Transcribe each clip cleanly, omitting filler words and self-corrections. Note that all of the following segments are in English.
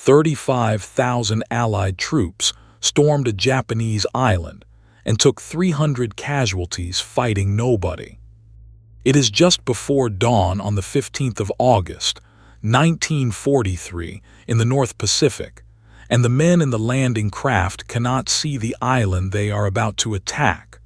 35,000 Allied troops stormed a Japanese island and took 300 casualties fighting nobody. It is just before dawn on the 15th of August, 1943, in the North Pacific, and the men in the landing craft cannot see the island they are about to attack.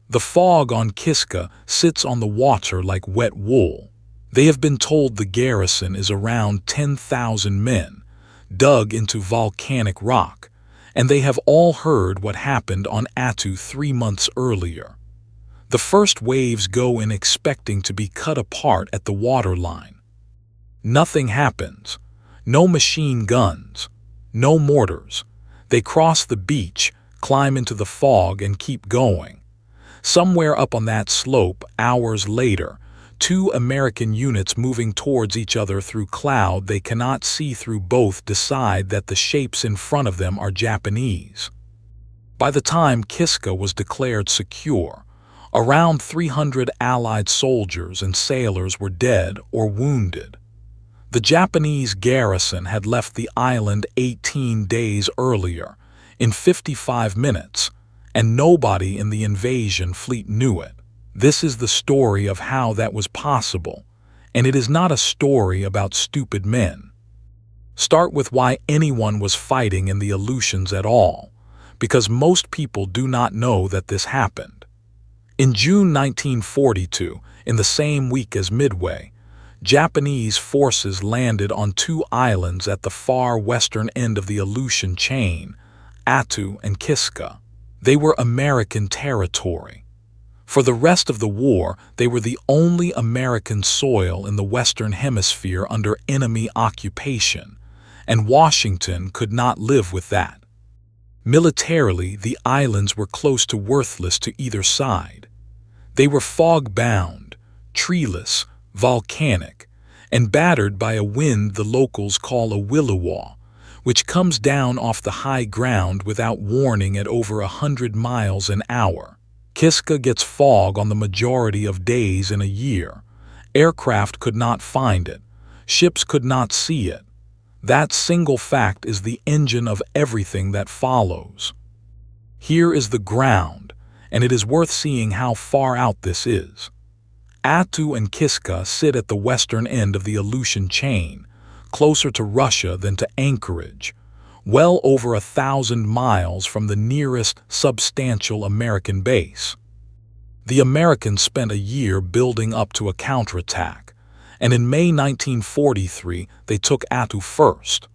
The fog on Kiska sits on the water like wet wool. They have been told the garrison is around 10,000 men, dug into volcanic rock, and they have all heard what happened on Attu 3 months earlier. The first waves go in expecting to be cut apart at the waterline. Nothing happens. No machine guns. No mortars. They cross the beach, climb into the fog, and keep going. Somewhere up on that slope, hours later, 2 American units moving towards each other through cloud they cannot see through both decide that the shapes in front of them are Japanese. By the time Kiska was declared secure, around 300 Allied soldiers and sailors were dead or wounded. The Japanese garrison had left the island 18 days earlier, in 55 minutes, and nobody in the invasion fleet knew it. This is the story of how that was possible, and it is not a story about stupid men. Start with why anyone was fighting in the Aleutians at all, because most people do not know that this happened. In June 1942, in the same week as Midway, Japanese forces landed on 2 islands at the far western end of the Aleutian chain, Attu and Kiska. They were American territory. For the rest of the war, they were the only American soil in the Western Hemisphere under enemy occupation, and Washington could not live with that. Militarily, the islands were close to worthless to either side. They were fog-bound, treeless, volcanic, and battered by a wind the locals call a williwaw, which comes down off the high ground without warning at over 100 miles an hour. Kiska gets fog on the majority of days in a year. Aircraft could not find it. Ships could not see it. That single fact is the engine of everything that follows. Here is the ground, and it is worth seeing how far out this is. Attu and Kiska sit at the western end of the Aleutian chain, closer to Russia than to Anchorage, well over 1,000 miles from the nearest substantial American base. The Americans spent a year building up to a counterattack, and in May 1943 they took Attu first.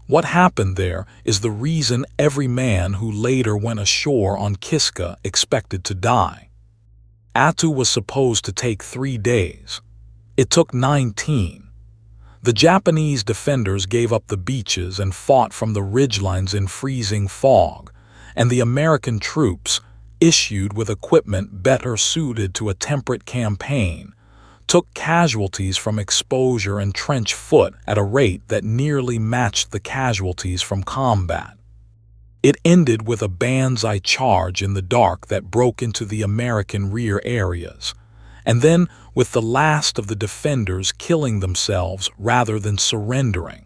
What happened there is the reason every man who later went ashore on Kiska expected to die. Attu was supposed to take 3 days. It took 19. The Japanese defenders gave up the beaches and fought from the ridgelines in freezing fog, and the American troops, issued with equipment better suited to a temperate campaign, took casualties from exposure and trench foot at a rate that nearly matched the casualties from combat. It ended with a banzai charge in the dark that broke into the American rear areas, and then with the last of the defenders killing themselves rather than surrendering.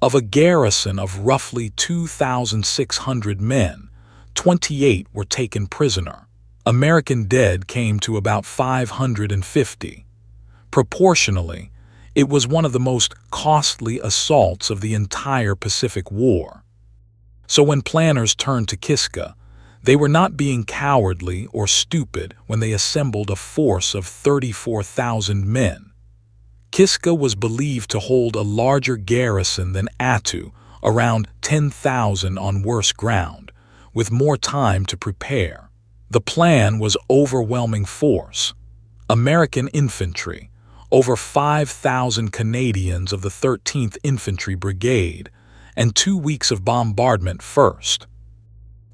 Of a garrison of roughly 2,600 men, 28 were taken prisoner. American dead came to about 550. Proportionally, it was one of the most costly assaults of the entire Pacific War. So when planners turned to Kiska, they were not being cowardly or stupid when they assembled a force of 34,000 men. Kiska was believed to hold a larger garrison than Attu, around 10,000 on worse ground, with more time to prepare. The plan was overwhelming force. American infantry, over 5,000 Canadians of the 13th Infantry Brigade, and 2 weeks of bombardment first.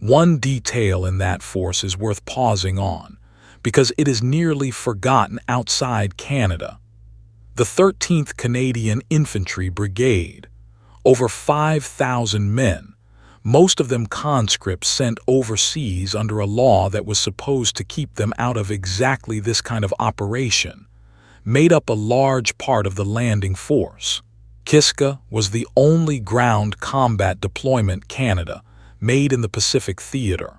One detail in that force is worth pausing on, because it is nearly forgotten outside Canada. The 13th Canadian Infantry Brigade, over 5,000 men, most of them conscripts sent overseas under a law that was supposed to keep them out of exactly this kind of operation, made up a large part of the landing force. Kiska was the only ground combat deployment Canada made in the Pacific theater.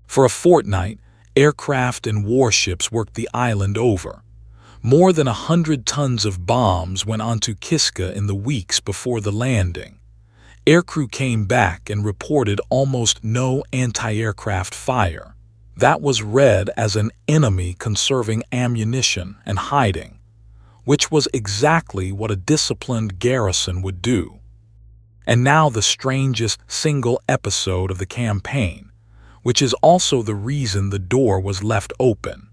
For a fortnight, aircraft and warships worked the island over. More than 100 tons of bombs went onto Kiska in the weeks before the landing. Aircrew came back and reported almost no anti-aircraft fire. That was read as an enemy conserving ammunition and hiding, which was exactly what a disciplined garrison would do. And now the strangest single episode of the campaign, which is also the reason the door was left open.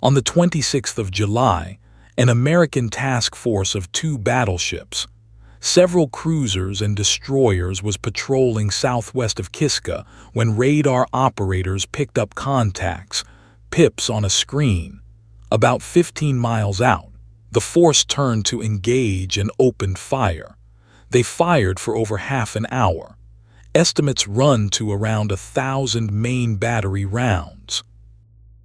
On the 26th of July, an American task force of 2 battleships, several cruisers and destroyers was patrolling southwest of Kiska when radar operators picked up contacts, pips on a screen. About 15 miles out, the force turned to engage and opened fire. They fired for over half an hour. Estimates run to around 1,000 main battery rounds.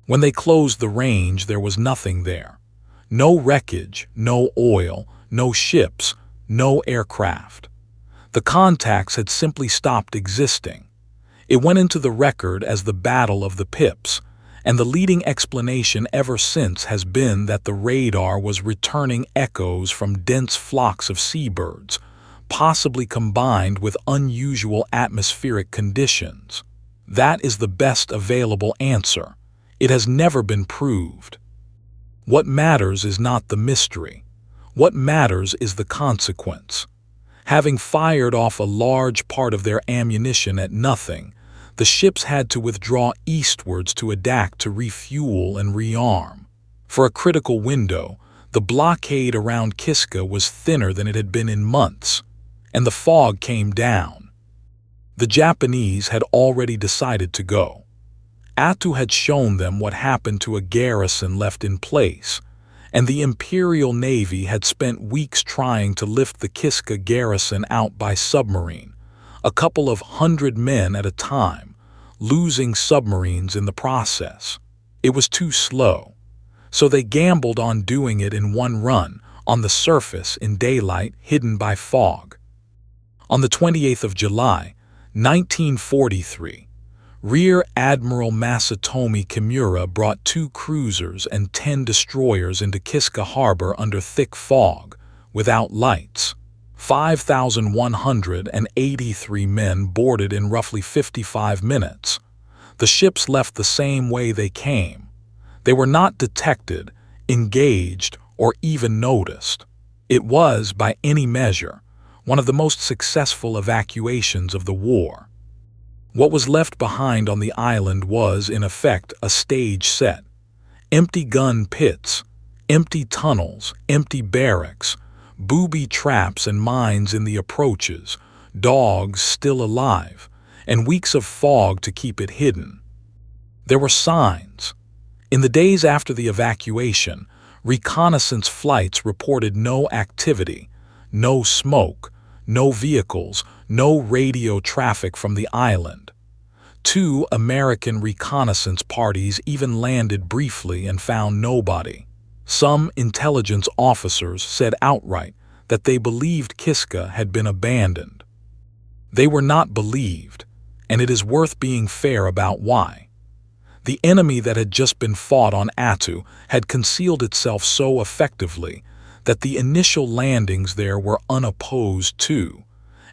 When they closed the range, there was nothing there. No wreckage, no oil, no ships, no aircraft. The contacts had simply stopped existing. It went into the record as the Battle of the Pips, and the leading explanation ever since has been that the radar was returning echoes from dense flocks of seabirds, possibly combined with unusual atmospheric conditions. That is the best available answer. It has never been proved. What matters is not the mystery. What matters is the consequence. Having fired off a large part of their ammunition at nothing, the ships had to withdraw eastwards to adapt to refuel and rearm. For a critical window, the blockade around Kiska was thinner than it had been in months, and the fog came down. The Japanese had already decided to go. Attu had shown them what happened to a garrison left in place, and the Imperial Navy had spent weeks trying to lift the Kiska garrison out by submarine, a couple of 100 men at a time, losing submarines in the process. It was too slow, so they gambled on doing it in one run, on the surface in daylight hidden by fog. On the 28th of July, 1943, Rear Admiral Masatomi Kimura brought 2 cruisers and 10 destroyers into Kiska harbor under thick fog, without lights. 5,183 men boarded in roughly 55 minutes. The ships left the same way they came. They were not detected, engaged, or even noticed. It was, by any measure, one of the most successful evacuations of the war. What was left behind on the island was, in effect, a stage set. Empty gun pits, empty tunnels, empty barracks, booby traps and mines in the approaches, dogs still alive, and weeks of fog to keep it hidden. There were signs. In the days after the evacuation, reconnaissance flights reported no activity, no smoke, no vehicles, no radio traffic from the island. 2 American reconnaissance parties even landed briefly and found nobody. Some intelligence officers said outright that they believed Kiska had been abandoned. They were not believed, and it is worth being fair about why. The enemy that had just been fought on Attu had concealed itself so effectively that the initial landings there were unopposed too,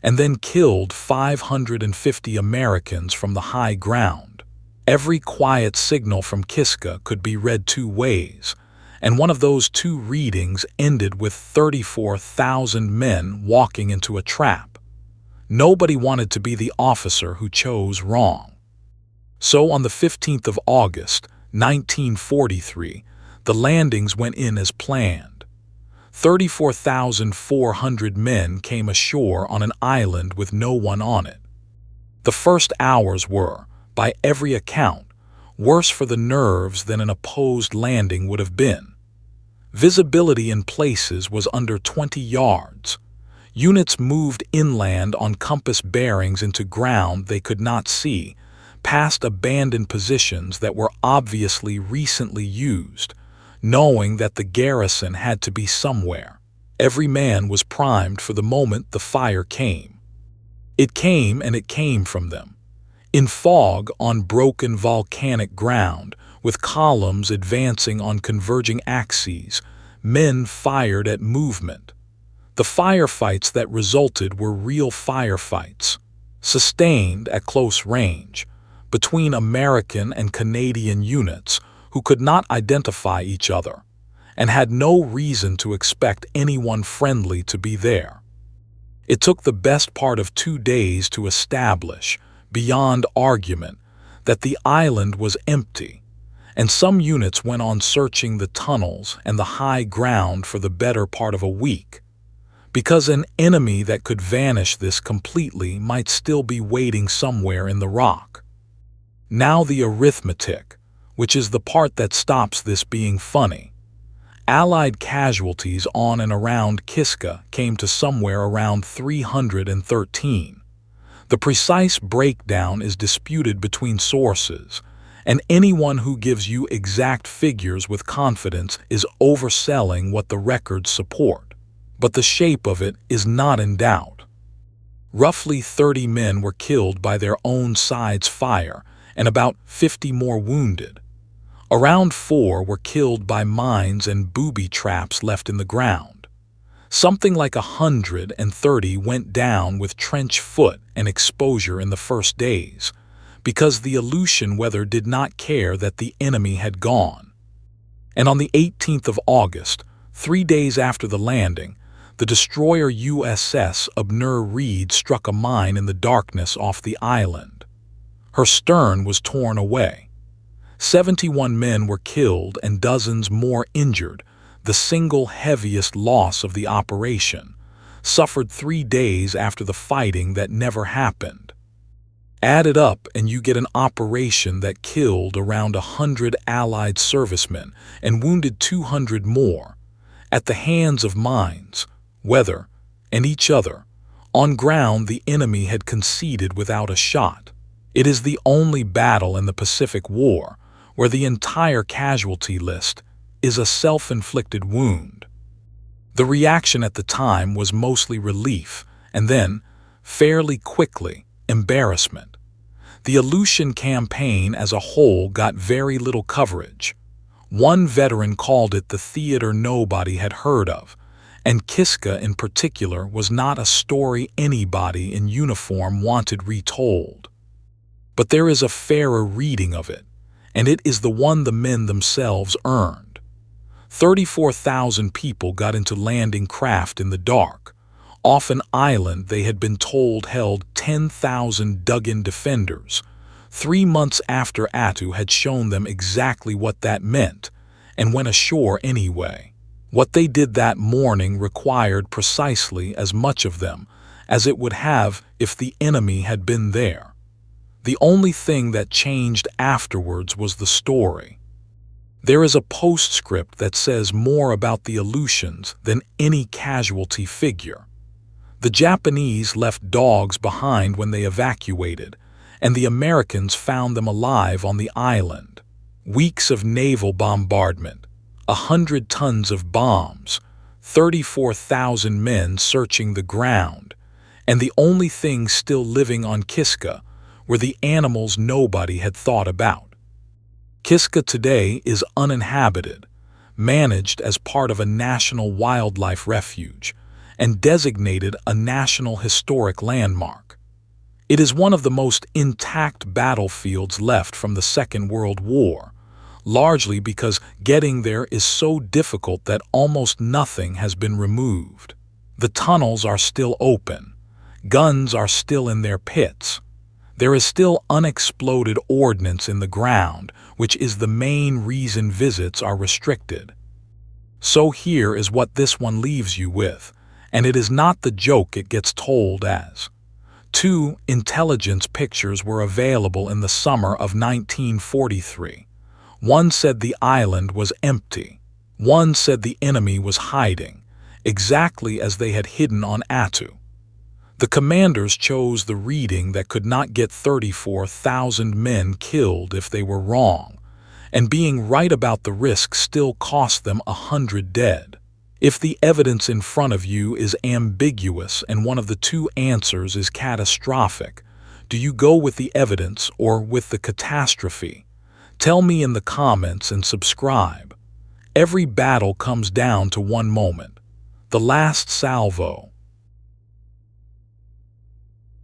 and then killed 550 Americans from the high ground. Every quiet signal from Kiska could be read 2 ways, and one of those 2 readings ended with 34,000 men walking into a trap. Nobody wanted to be the officer who chose wrong. So on the 15th of August, 1943, the landings went in as planned. 34,400 men came ashore on an island with no one on it. The first hours were, by every account, worse for the nerves than an opposed landing would have been. Visibility in places was under 20 yards. Units moved inland on compass bearings into ground they could not see, past abandoned positions that were obviously recently used, knowing that the garrison had to be somewhere. Every man was primed for the moment the fire came. It came, and it came from them. In fog on broken volcanic ground, with columns advancing on converging axes, men fired at movement. The firefights that resulted were real firefights, sustained at close range, between American and Canadian units who could not identify each other, and had no reason to expect anyone friendly to be there. It took the best part of 2 days to establish, beyond argument, that the island was empty, and some units went on searching the tunnels and the high ground for the better part of a week, because an enemy that could vanish this completely might still be waiting somewhere in the rock. Now the arithmetic, which is the part that stops this being funny. Allied casualties on and around Kiska came to somewhere around 313. The precise breakdown is disputed between sources, and anyone who gives you exact figures with confidence is overselling what the records support. But the shape of it is not in doubt. Roughly 30 men were killed by their own side's fire, and about 50 more wounded. Around 4 were killed by mines and booby traps left in the ground. Something like 130 went down with trench foot and exposure in the first days, because the Aleutian weather did not care that the enemy had gone. And on the 18th of August, 3 days after the landing, the destroyer USS Abner Reed struck a mine in the darkness off the island. Her stern was torn away. 71 men were killed and dozens more injured, the single heaviest loss of the operation, suffered 3 days after the fighting that never happened. Add it up and you get an operation that killed around 100 Allied servicemen and wounded 200 more, at the hands of mines, weather, and each other. On ground the enemy had conceded without a shot. It is the only battle in the Pacific War where the entire casualty list is a self-inflicted wound. The reaction at the time was mostly relief, and then, fairly quickly, embarrassment. The Aleutian campaign as a whole got very little coverage. One veteran called it the theater nobody had heard of, and Kiska in particular was not a story anybody in uniform wanted retold. But there is a fairer reading of it, and it is the one the men themselves earned. 34,000 people got into landing craft in the dark, off an island they had been told held 10,000 dug-in defenders, 3 months after Attu had shown them exactly what that meant, and went ashore anyway. What they did that morning required precisely as much of them as it would have if the enemy had been there. The only thing that changed afterwards was the story. There is a postscript that says more about the Aleutians than any casualty figure. The Japanese left dogs behind when they evacuated, and the Americans found them alive on the island. Weeks of naval bombardment, 100 tons of bombs, 34,000 men searching the ground, and the only things still living on Kiska were the animals nobody had thought about. Kiska today is uninhabited, managed as part of a national wildlife refuge, and designated a National Historic Landmark. It is one of the most intact battlefields left from the Second World War, largely because getting there is so difficult that almost nothing has been removed. The tunnels are still open, guns are still in their pits. There is still unexploded ordnance in the ground, which is the main reason visits are restricted. So here is what this one leaves you with, and it is not the joke it gets told as. 2 intelligence pictures were available in the summer of 1943. One said the island was empty. One said the enemy was hiding, exactly as they had hidden on Attu. The commanders chose the reading that could not get 34,000 men killed if they were wrong, and being right about the risk still cost them 100 dead. If the evidence in front of you is ambiguous and one of the two answers is catastrophic, do you go with the evidence or with the catastrophe? Tell me in the comments and subscribe. Every battle comes down to one moment, the last salvo.